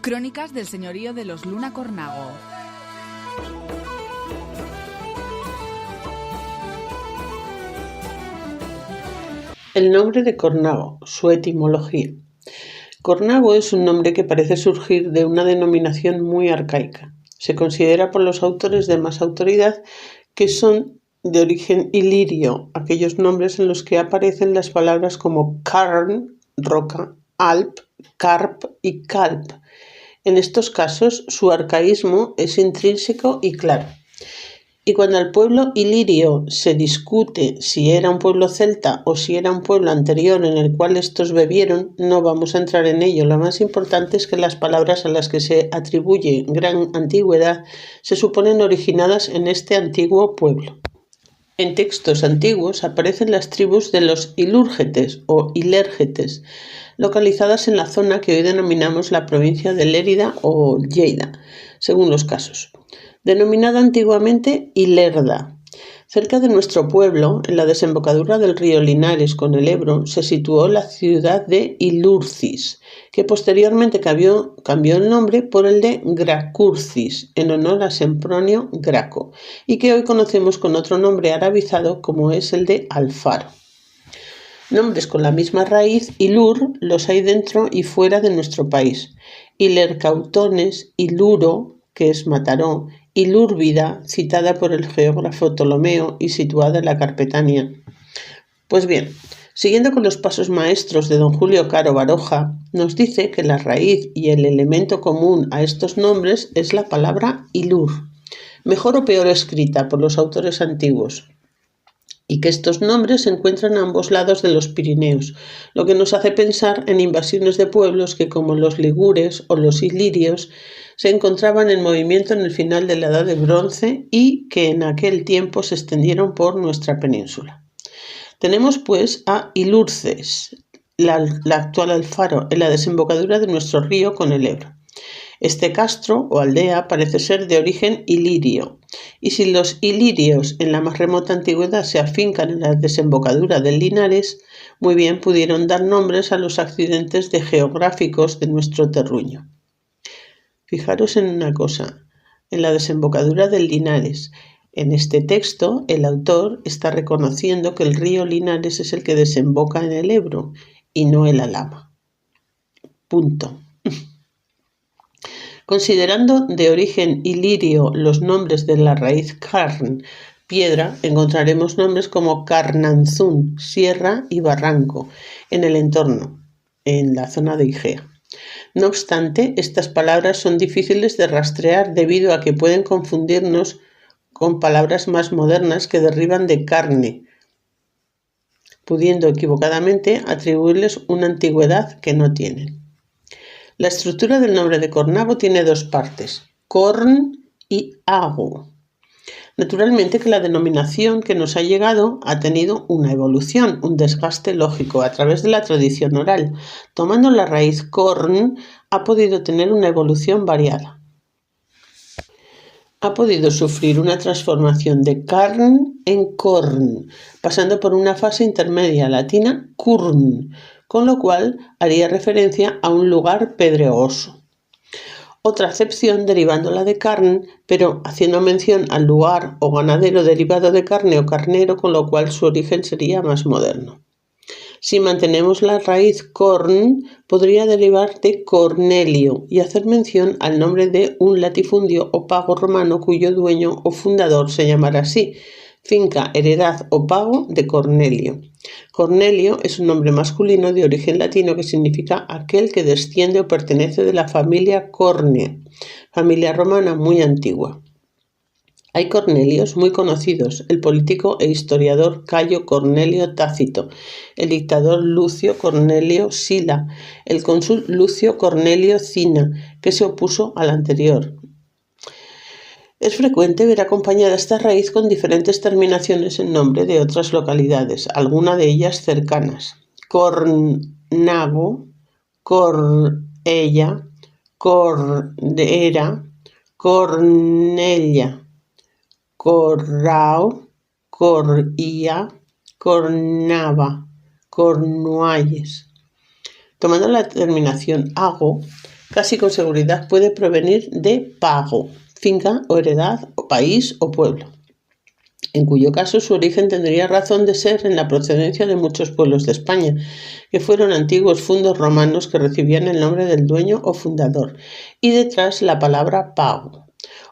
Crónicas del señorío de los Luna Cornago. El nombre de Cornago, su etimología. Cornago es un nombre que parece surgir de una denominación muy arcaica. Se considera por los autores de más autoridad que son de origen ilirio, aquellos nombres en los que aparecen las palabras como cairn, roca, alp, carp y calp. En estos casos, su arcaísmo es intrínseco y claro. Y cuando al pueblo ilirio se discute si era un pueblo celta o si era un pueblo anterior en el cual estos bebieron, no vamos a entrar en ello. Lo más importante es que las palabras a las que se atribuye gran antigüedad se suponen originadas en este antiguo pueblo. En textos antiguos aparecen las tribus de los ilúrgetes o ilérgetes, localizadas en la zona que hoy denominamos la provincia de Lérida o Lleida, según los casos, denominada antiguamente Ilerda. Cerca de nuestro pueblo, en la desembocadura del río Linares con el Ebro, se situó la ciudad de Ilurcis, que posteriormente cambió el nombre por el de Gracurcis, en honor a Sempronio Graco, y que hoy conocemos con otro nombre arabizado como es el de Alfaro. Nombres con la misma raíz, Ilur, los hay dentro y fuera de nuestro país. Ilercautones, Iluro, que es Mataró, Ilúrbida, citada por el geógrafo Ptolomeo y situada en la Carpetania. Pues bien, siguiendo con los pasos maestros de don Julio Caro Baroja, nos dice que la raíz y el elemento común a estos nombres es la palabra Ilur, mejor o peor escrita por los autores antiguos, y que estos nombres se encuentran a ambos lados de los Pirineos, lo que nos hace pensar en invasiones de pueblos que, como los ligures o los ilirios, se encontraban en movimiento en el final de la Edad de Bronce y que en aquel tiempo se extendieron por nuestra península. Tenemos pues a Ilurces, la actual Alfaro, en la desembocadura de nuestro río con el Ebro. Este castro o aldea parece ser de origen ilirio, y si los ilirios en la más remota antigüedad se afincan en la desembocadura del Linares, muy bien pudieron dar nombres a los accidentes geográficos de nuestro terruño. Fijaros en una cosa, en la desembocadura del Linares. En este texto, el autor está reconociendo que el río Linares es el que desemboca en el Ebro y no el Alhama. Punto. Considerando de origen ilirio los nombres de la raíz carn, piedra, encontraremos nombres como Carnanzún, sierra y barranco, en el entorno, en la zona de Igea. No obstante, estas palabras son difíciles de rastrear debido a que pueden confundirnos con palabras más modernas que derivan de carne, pudiendo equivocadamente atribuirles una antigüedad que no tienen. La estructura del nombre de Cornago tiene dos partes, corn y ago. Naturalmente que la denominación que nos ha llegado ha tenido una evolución, un desgaste lógico a través de la tradición oral. Tomando la raíz corn, ha podido tener una evolución variada. Ha podido sufrir una transformación de carn en corn, pasando por una fase intermedia latina curn, con lo cual haría referencia a un lugar pedregoso. Otra acepción derivándola de carn, pero haciendo mención al lugar o ganadero derivado de carne o carnero, con lo cual su origen sería más moderno. Si mantenemos la raíz corn, podría derivar de Cornelio y hacer mención al nombre de un latifundio o pago romano cuyo dueño o fundador se llamara así, finca, heredad o pago de Cornelio. Cornelio es un nombre masculino de origen latino que significa aquel que desciende o pertenece de la familia Cornea, familia romana muy antigua. Hay Cornelios muy conocidos, el político e historiador Cayo Cornelio Tácito, el dictador Lucio Cornelio Sila, el cónsul Lucio Cornelio Cina, que se opuso al anterior. Es frecuente ver acompañada esta raíz con diferentes terminaciones en nombre de otras localidades, algunas de ellas cercanas. Cornago, Corella, Cordera, Cornella, Corrao, Corría, Cornava, Cornualles. Tomando la terminación ago, casi con seguridad puede provenir de pago, finca o heredad, o país o pueblo, en cuyo caso su origen tendría razón de ser en la procedencia de muchos pueblos de España, que fueron antiguos fundos romanos que recibían el nombre del dueño o fundador, y detrás la palabra pago.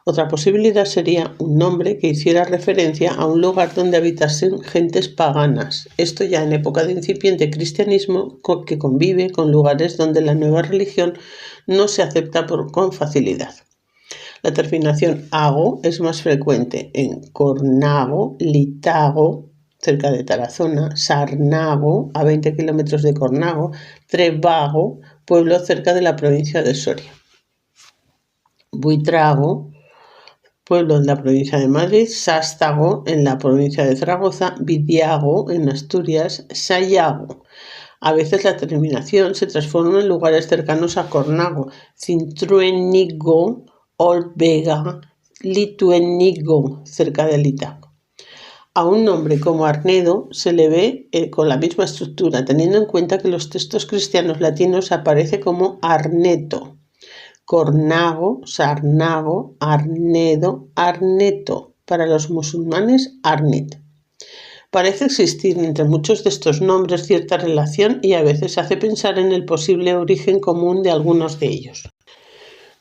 Otra posibilidad sería un nombre que hiciera referencia a un lugar donde habitasen gentes paganas, esto ya en época de incipiente cristianismo que convive con lugares donde la nueva religión no se acepta con facilidad. La terminación ago es más frecuente en Cornago, Litago, cerca de Tarazona, Sarnago, a 20 kilómetros de Cornago, Trevago, pueblo cerca de la provincia de Soria, Buitrago, pueblo en la provincia de Madrid, Sástago, en la provincia de Zaragoza, Vidiago, en Asturias, Sayago. A veces la terminación se transforma en lugares cercanos a Cornago, Cintruénigo, Olvega, Lituénigo, cerca de Litago. A un nombre como Arnedo se le ve con la misma estructura, teniendo en cuenta que en los textos cristianos latinos aparece como Arneto. Cornago, Sarnago, Arnedo, Arneto. Para los musulmanes, Arnit. Parece existir entre muchos de estos nombres cierta relación y a veces hace pensar en el posible origen común de algunos de ellos.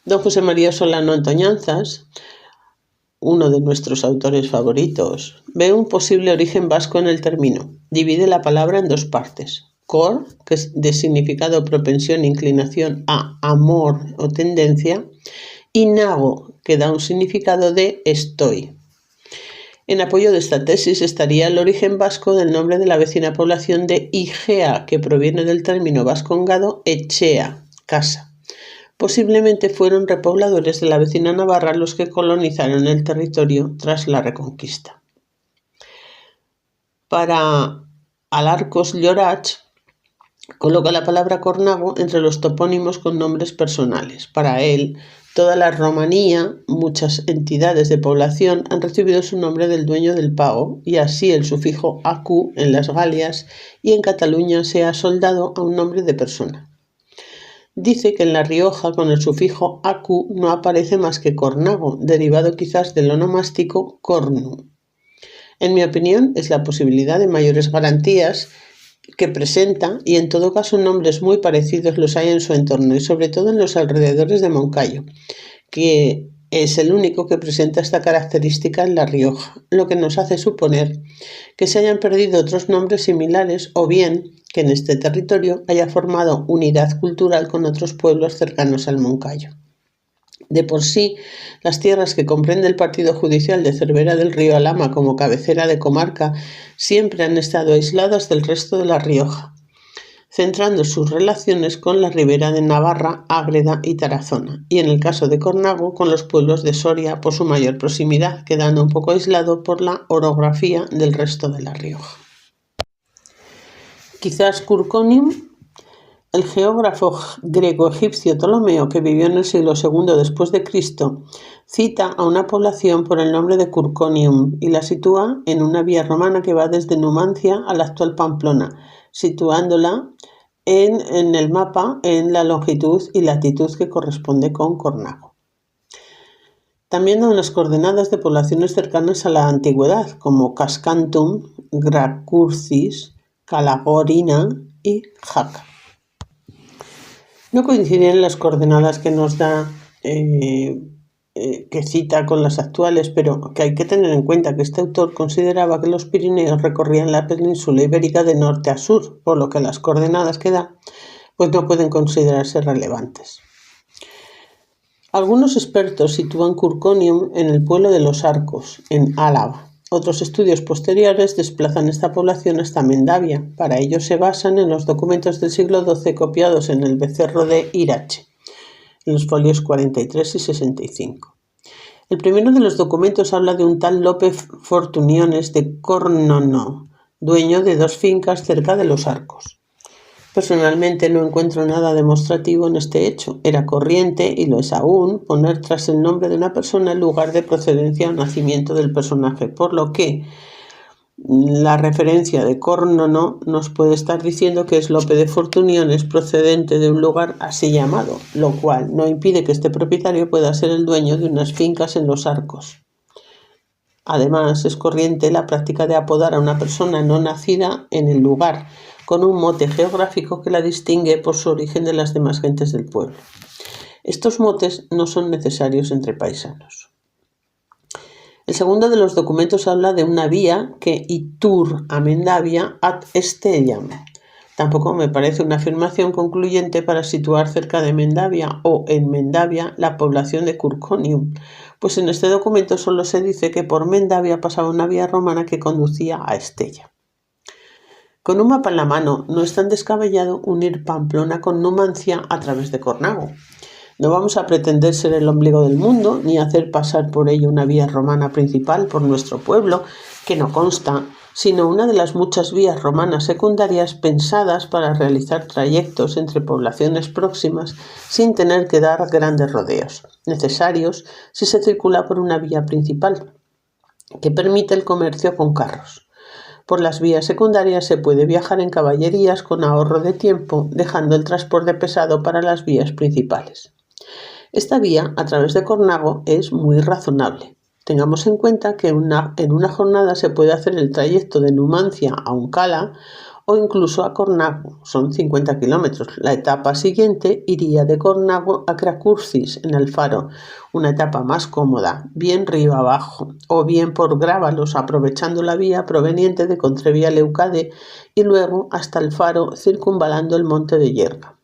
Don José María Solano Antoñanzas, uno de nuestros autores favoritos, ve un posible origen vasco en el término. Divide la palabra en dos partes. Cor, que es de significado propensión, inclinación a amor o tendencia, y nago, que da un significado de estoy. En apoyo de esta tesis estaría el origen vasco del nombre de la vecina población de Igea, que proviene del término vascongado echea, casa. Posiblemente fueron repobladores de la vecina Navarra los que colonizaron el territorio tras la Reconquista. Para Alarcos Llorach, coloca la palabra Cornago entre los topónimos con nombres personales. Para él, toda la Romanía, muchas entidades de población han recibido su nombre del dueño del pago, y así el sufijo acu en las Galias y en Cataluña se ha soldado a un nombre de persona. Dice que en La Rioja con el sufijo acu no aparece más que Cornago, derivado quizás del onomástico cornu. En mi opinión, es la posibilidad de mayores garantías que presenta, y en todo caso nombres muy parecidos los hay en su entorno y sobre todo en los alrededores de Moncayo, que es el único que presenta esta característica en La Rioja, lo que nos hace suponer que se hayan perdido otros nombres similares o bien que en este territorio haya formado unidad cultural con otros pueblos cercanos al Moncayo. De por sí, las tierras que comprende el partido judicial de Cervera del Río Alhama como cabecera de comarca siempre han estado aisladas del resto de La Rioja, centrando sus relaciones con la ribera de Navarra, Ágreda y Tarazona, y en el caso de Cornago con los pueblos de Soria por su mayor proximidad, quedando un poco aislado por la orografía del resto de La Rioja. Quizás Curconium. El geógrafo greco-egipcio Ptolomeo, que vivió en el siglo II después de Cristo, cita a una población por el nombre de Curconium y la sitúa en una vía romana que va desde Numancia a la actual Pamplona, situándola en el mapa en la longitud y latitud que corresponde con Cornago. También da unas coordenadas de poblaciones cercanas a la antigüedad, como Cascantum, Gracurcis, Calagorina y Jaca. No coinciden las coordenadas que nos da, que cita con las actuales, pero que hay que tener en cuenta que este autor consideraba que los Pirineos recorrían la península ibérica de norte a sur, por lo que las coordenadas que da pues no pueden considerarse relevantes. Algunos expertos sitúan Curconium en el pueblo de Los Arcos, en Álava. Otros estudios posteriores desplazan esta población hasta Mendavia. Para ello se basan en los documentos del siglo XII copiados en el Becerro de Irache, en los folios 43 y 65. El primero de los documentos habla de un tal Lope Fortuniones de Cornono, dueño de 2 fincas cerca de Los Arcos. Personalmente no encuentro nada demostrativo en este hecho. Era corriente, y lo es aún, poner tras el nombre de una persona el lugar de procedencia o nacimiento del personaje, por lo que La referencia de Córnono nos puede estar diciendo que es Lope de Fortuniones procedente de un lugar así llamado, lo cual no impide que este propietario pueda ser el dueño de unas fincas en los Arcos. Además, es corriente la práctica de apodar a una persona no nacida en el lugar, con un mote geográfico que la distingue por su origen de las demás gentes del pueblo. Estos motes no son necesarios entre paisanos. El segundo de los documentos habla de una vía que itur a Mendavia ad Estellam. Tampoco me parece una afirmación concluyente para situar cerca de Mendavia o en Mendavia la población de Curconium, pues en este documento solo se dice que por Mendavia pasaba una vía romana que conducía a Estella. Con un mapa en la mano no es tan descabellado unir Pamplona con Numancia a través de Cornago. No vamos a pretender ser el ombligo del mundo, ni hacer pasar por ello una vía romana principal por nuestro pueblo, que no consta, sino una de las muchas vías romanas secundarias pensadas para realizar trayectos entre poblaciones próximas sin tener que dar grandes rodeos, necesarios si se circula por una vía principal, que permite el comercio con carros. Por las vías secundarias se puede viajar en caballerías con ahorro de tiempo, dejando el transporte pesado para las vías principales. Esta vía, a través de Cornago, es muy razonable. Tengamos en cuenta que en una jornada se puede hacer el trayecto de Numancia a Uncala o incluso a Cornago, son 50 kilómetros. La etapa siguiente iría de Cornago a Cracurcis, en el Faro, una etapa más cómoda, bien río abajo, o bien por Grábalos, aprovechando la vía proveniente de Contrevía Leucade y luego hasta el Faro, circunvalando el monte de Yerga.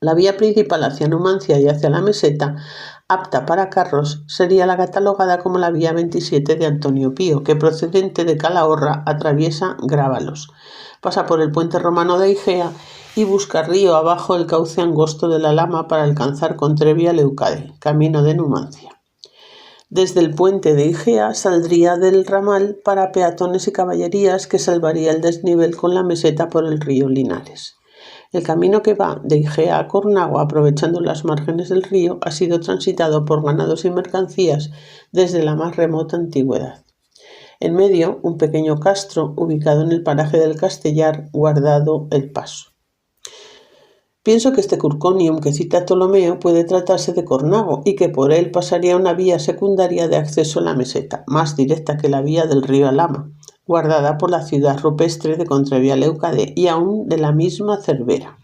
La vía principal hacia Numancia y hacia la meseta, apta para carros, sería la catalogada como la vía 27 de Antonio Pío, que procedente de Calahorra atraviesa Grábalos, pasa por el puente romano de Igea y busca río abajo el cauce angosto de la Lama para alcanzar Contrevía Leucade, camino de Numancia. Desde el puente de Igea saldría del ramal para peatones y caballerías que salvaría el desnivel con la meseta por el río Linares. El camino que va de Igea a Cornago, aprovechando las márgenes del río, ha sido transitado por ganados y mercancías desde la más remota antigüedad. En medio, un pequeño castro, ubicado en el paraje del Castellar, guardado el paso. Pienso que este Curconium que cita Ptolomeo puede tratarse de Cornago y que por él pasaría una vía secundaria de acceso a la meseta, más directa que la vía del río Alhama, guardada por la ciudad rupestre de Contrevía Leucade y aún de la misma Cervera.